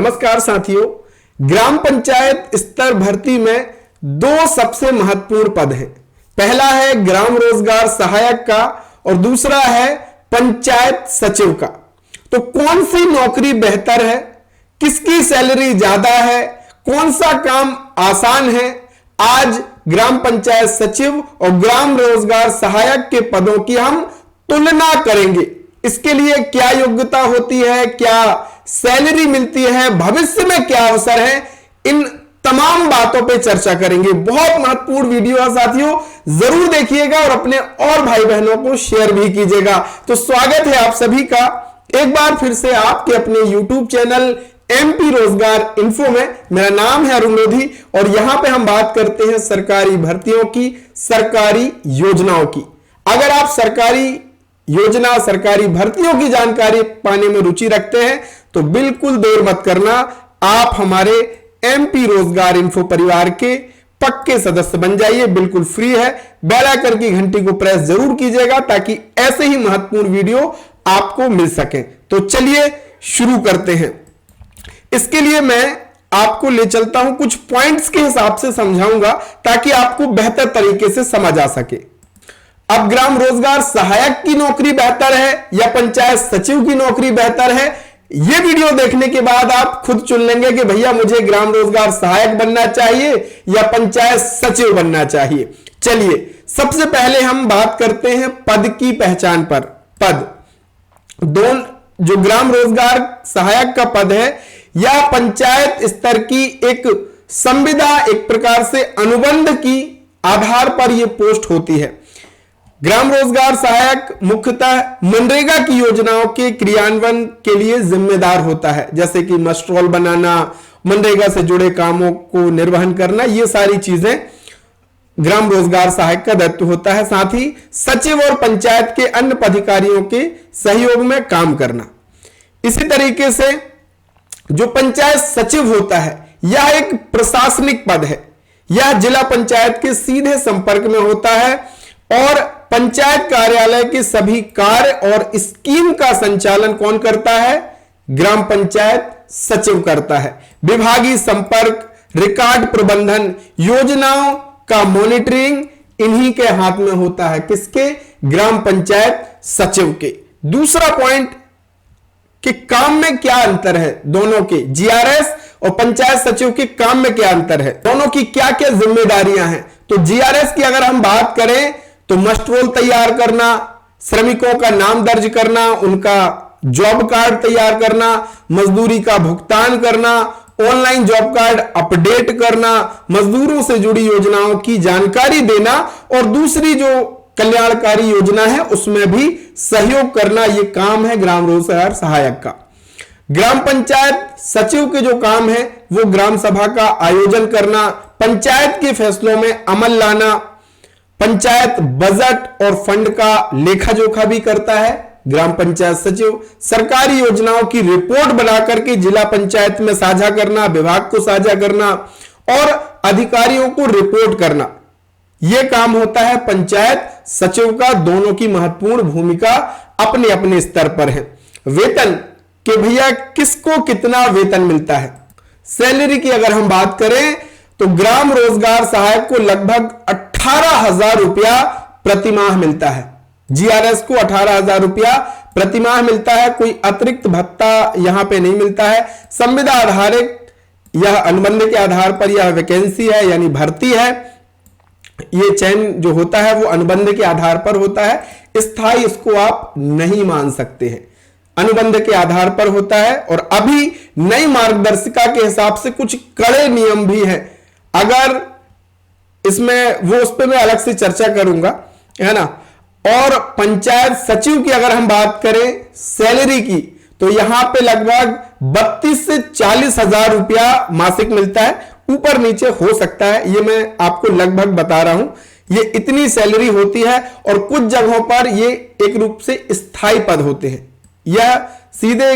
नमस्कार साथियों, ग्राम पंचायत स्तर भर्ती में दो सबसे महत्वपूर्ण पद हैं। पहला है ग्राम रोजगार सहायक का और दूसरा है पंचायत सचिव का। तो कौन सी नौकरी बेहतर है, किसकी सैलरी ज्यादा है, कौन सा काम आसान है, आज ग्राम पंचायत सचिव और ग्राम रोजगार सहायक के पदों की हम तुलना करेंगे। इसके लिए क्या योग्यता होती है, क्या सैलरी मिलती है, भविष्य में क्या अवसर है, इन तमाम बातों पे चर्चा करेंगे। बहुत महत्वपूर्ण वीडियो है साथियों, जरूर देखिएगा और अपने और भाई बहनों को शेयर भी कीजिएगा। तो स्वागत है आप सभी का एक बार फिर से आपके अपने YouTube चैनल MP रोजगार इन्फो में। मेरा नाम है अरुण लोधी और यहां पे हम बात करते हैं सरकारी भर्तियों की, सरकारी योजनाओं की। अगर आप सरकारी योजना, सरकारी भर्तियों की जानकारी पाने में रुचि रखते हैं तो बिल्कुल देर मत करना, आप हमारे MP रोजगार इन्फो परिवार के पक्के सदस्य बन जाइए। बिल्कुल फ्री है। बेल आइकन की घंटी को प्रेस जरूर कीजिएगा ताकि ऐसे ही महत्वपूर्ण वीडियो आपको मिल सके। तो चलिए शुरू करते हैं। इसके लिए मैं आपको ले चलता हूं, कुछ पॉइंट्स के हिसाब से समझाऊंगा ताकि आपको बेहतर तरीके से समझ आ सके। अब ग्राम रोजगार सहायक की नौकरी बेहतर है या पंचायत सचिव की नौकरी बेहतर है, यह वीडियो देखने के बाद आप खुद चुन लेंगे कि भैया मुझे ग्राम रोजगार सहायक बनना चाहिए या पंचायत सचिव बनना चाहिए। चलिए सबसे पहले हम बात करते हैं पद की पहचान पर। पद दोनों, जो ग्राम रोजगार सहायक का पद है या पंचायत स्तर की एक संविदा, एक प्रकार से अनुबंध की आधार पर यह पोस्ट होती है। ग्राम रोजगार सहायक मुख्यतः मनरेगा की योजनाओं के क्रियान्वयन के लिए जिम्मेदार होता है, जैसे कि मस्ट्रोल बनाना, मनरेगा से जुड़े कामों को निर्वहन करना, ये सारी चीजें ग्राम रोजगार सहायक का दायित्व होता है। साथ ही सचिव और पंचायत के अन्य पदाधिकारियों के सहयोग में काम करना। इसी तरीके से जो पंचायत सचिव होता है यह एक प्रशासनिक पद है। यह जिला पंचायत के सीधे संपर्क में होता है और पंचायत कार्यालय के सभी कार्य और स्कीम का संचालन कौन करता है? ग्राम पंचायत सचिव करता है। विभागीय संपर्क, रिकॉर्ड प्रबंधन, योजनाओं का मॉनिटरिंग इन्हीं के हाथ में होता है। किसके? ग्राम पंचायत सचिव के। दूसरा पॉइंट कि काम में क्या अंतर है दोनों के, GRS और पंचायत सचिव के काम में क्या अंतर है, दोनों की क्या क्या जिम्मेदारियां हैं। तो GRS की अगर हम बात करें तो मस्ट रोल तैयार करना, श्रमिकों का नाम दर्ज करना, उनका जॉब कार्ड तैयार करना, मजदूरी का भुगतान करना, ऑनलाइन जॉब कार्ड अपडेट करना, मजदूरों से जुड़ी योजनाओं की जानकारी देना और दूसरी जो कल्याणकारी योजना है उसमें भी सहयोग करना, यह काम है ग्राम रोजगार सहायक का। ग्राम पंचायत सचिव के जो काम है वो ग्राम सभा का आयोजन करना, पंचायत के फैसलों में अमल लाना, पंचायत बजट और फंड का लेखा जोखा भी करता है ग्राम पंचायत सचिव। सरकारी योजनाओं की रिपोर्ट बनाकर के जिला पंचायत में साझा करना, विभाग को साझा करना और अधिकारियों को रिपोर्ट करना, यह काम होता है पंचायत सचिव का। दोनों की महत्वपूर्ण भूमिका अपने अपने स्तर पर है। वेतन के भैया किसको कितना वेतन मिलता है, सैलरी की अगर हम बात करें तो ग्राम रोजगार सहायक को लगभग 18,000 रुपया प्रतिमाह मिलता है। GRS को 18,000 रुपया प्रतिमाह मिलता है। कोई अतिरिक्त भत्ता यहां पे नहीं मिलता है। संविदा आधारित यह अनुबंध के आधार पर यह वैकेंसी है, यानी भर्ती है। यह चयन जो होता है वो अनुबंध के आधार पर होता है, स्थायी इसको आप नहीं मान सकते हैं, अनुबंध के आधार पर होता है। और अभी नई मार्गदर्शिका के हिसाब से कुछ कड़े नियम भी हैं। अगर इसमें वो उस पर मैं अलग से चर्चा करूंगा, है ना। और पंचायत सचिव की अगर हम बात करें सैलरी की तो यहां पे लगभग 32 से 40,000 रुपया मासिक मिलता है। ऊपर नीचे हो सकता है, ये मैं आपको लगभग बता रहा हूं। ये इतनी सैलरी होती है और कुछ जगहों पर ये एक रूप से स्थायी पद होते हैं। यह सीधे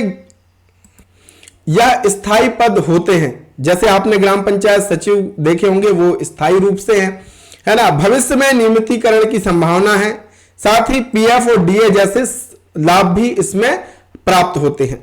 यह स्थायी पद होते हैं। जैसे आपने ग्राम पंचायत सचिव देखे होंगे वो स्थायी रूप से हैं, है ना। भविष्य में नियमितीकरण की संभावना है। साथ ही PF और DA जैसे लाभ भी इसमें प्राप्त होते हैं।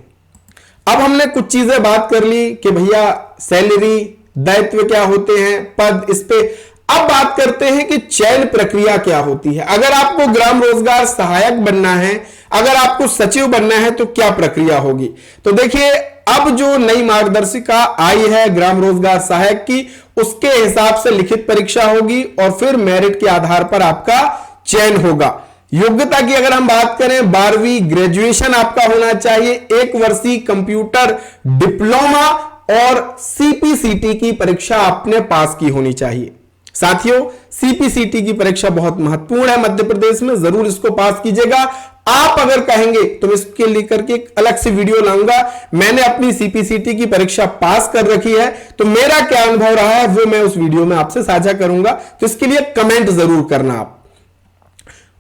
अब हमने कुछ चीजें बात कर ली कि भैया सैलरी, दायित्व क्या होते हैं, पद, इस पे अब बात करते हैं कि चयन प्रक्रिया क्या होती है। अगर आपको ग्राम रोजगार सहायक बनना है, अगर आपको सचिव बनना है तो क्या प्रक्रिया होगी। तो देखिए, अब जो नई मार्गदर्शिका आई है ग्राम रोजगार सहायक की, उसके हिसाब से लिखित परीक्षा होगी और फिर मेरिट के आधार पर आपका चयन होगा। योग्यता की अगर हम बात करें, 12वीं ग्रेजुएशन आपका होना चाहिए, 1 वर्षीय कंप्यूटर डिप्लोमा और सीपीसीटी की परीक्षा आपने पास की होनी चाहिए। साथियों, सीपीसीटी की परीक्षा बहुत महत्वपूर्ण है मध्य प्रदेश में, जरूर इसको पास कीजिएगा। आप अगर कहेंगे तो मैं इसके लेकर के एक अलग से वीडियो लाऊंगा। मैंने अपनी सीपीसीटी की परीक्षा पास कर रखी है, तो मेरा क्या अनुभव रहा है वो मैं उस वीडियो में आपसे साझा करूंगा, तो इसके लिए कमेंट जरूर करना आप।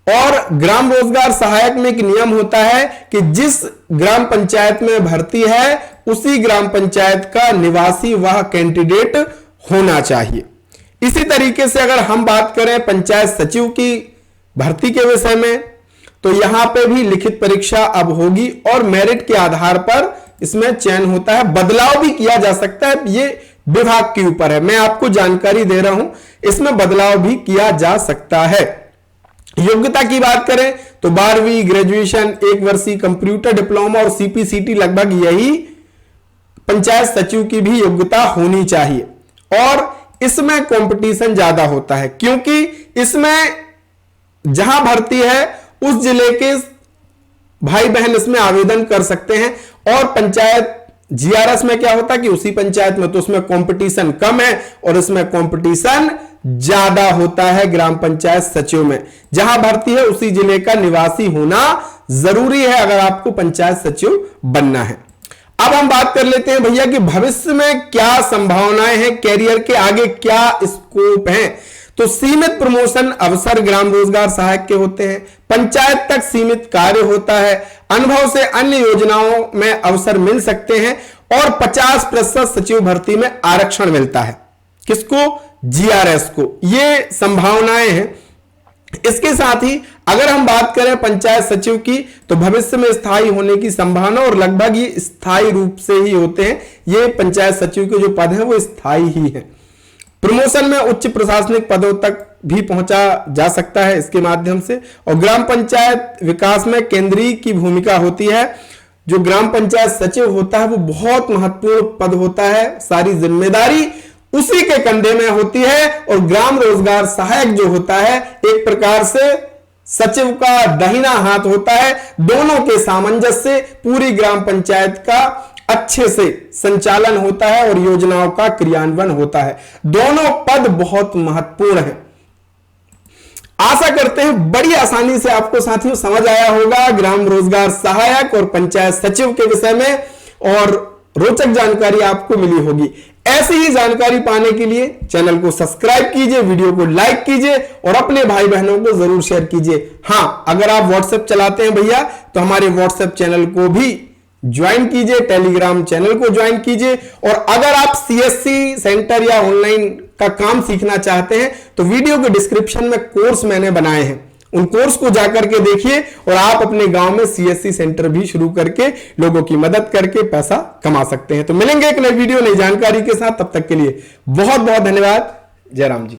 और ग्राम रोजगार सहायक में एक नियम होता है कि जिस ग्राम पंचायत में भर्ती है उसी ग्राम पंचायत का निवासी वह कैंडिडेट होना चाहिए। इसी तरीके से अगर हम बात करें पंचायत सचिव की भर्ती के विषय में, तो यहां पे भी लिखित परीक्षा अब होगी और मेरिट के आधार पर इसमें चयन होता है। बदलाव भी किया जा सकता है, ये विभाग के ऊपर है, मैं आपको जानकारी दे रहा हूं, इसमें बदलाव भी किया जा सकता है। योग्यता की बात करें तो 12वीं ग्रेजुएशन, 1 वर्षीय कंप्यूटर डिप्लोमा और सीपीसीटी, लगभग यही पंचायत सचिव की भी योग्यता होनी चाहिए। और इसमें कंपटीशन ज्यादा होता है क्योंकि इसमें जहां भर्ती है उस जिले के भाई बहन इसमें आवेदन कर सकते हैं। और पंचायत जीआरएस में क्या होता है कि उसी पंचायत में तो उसमें कंपटीशन कम है और इसमें कंपटीशन ज्यादा होता है ग्राम पंचायत सचिव में। जहां भर्ती है उसी जिले का निवासी होना जरूरी है अगर आपको पंचायत सचिव बनना है। अब हम बात कर लेते हैं भैया कि भविष्य में क्या संभावनाएं हैं, कैरियर के आगे क्या स्कोप है। तो सीमित प्रमोशन अवसर ग्राम रोजगार सहायक के होते हैं, पंचायत तक सीमित कार्य होता है, अनुभव से अन्य योजनाओं में अवसर मिल सकते हैं और 50% सचिव भर्ती में आरक्षण मिलता है। किसको? जीआरएस को। ये संभावनाएं हैं। इसके साथ ही अगर हम बात करें पंचायत सचिव की, तो भविष्य में स्थायी होने की संभावना, और लगभग ये स्थायी रूप से ही होते हैं। ये पंचायत सचिव के जो पद है वो स्थायी ही है। प्रमोशन में उच्च प्रशासनिक पदों तक भी पहुंचा जा सकता है इसके माध्यम से। और ग्राम पंचायत विकास में केंद्रीय की भूमिका होती है। जो ग्राम पंचायत सचिव होता है वो बहुत महत्वपूर्ण पद होता है, सारी जिम्मेदारी उसी के कंधे में होती है। और ग्राम रोजगार सहायक जो होता है एक प्रकार से सचिव का दाहिना हाथ होता है। दोनों के सामंजस्य से पूरी ग्राम पंचायत का अच्छे से संचालन होता है और योजनाओं का क्रियान्वयन होता है। दोनों पद बहुत महत्वपूर्ण हैं। आशा करते हैं बड़ी आसानी से आपको साथियों समझ आया होगा ग्राम रोजगार सहायक और पंचायत सचिव के विषय में, और रोचक जानकारी आपको मिली होगी। ऐसी ही जानकारी पाने के लिए चैनल को सब्सक्राइब कीजिए, वीडियो को लाइक कीजिए और अपने भाई बहनों को जरूर शेयर कीजिए। हां, अगर आप व्हाट्सएप चलाते हैं भैया तो हमारे व्हाट्सएप चैनल को भी ज्वाइन कीजिए, टेलीग्राम चैनल को ज्वाइन कीजिए। और अगर आप सीएससी सेंटर या ऑनलाइन का काम सीखना चाहते हैं तो वीडियो के डिस्क्रिप्शन में कोर्स मैंने बनाए हैं, उन कोर्स को जाकर के देखिए और आप अपने गांव में सीएससी सेंटर भी शुरू करके लोगों की मदद करके पैसा कमा सकते हैं। तो मिलेंगे एक नई वीडियो नई जानकारी के साथ, तब तक के लिए बहुत बहुत धन्यवाद। जय राम जी।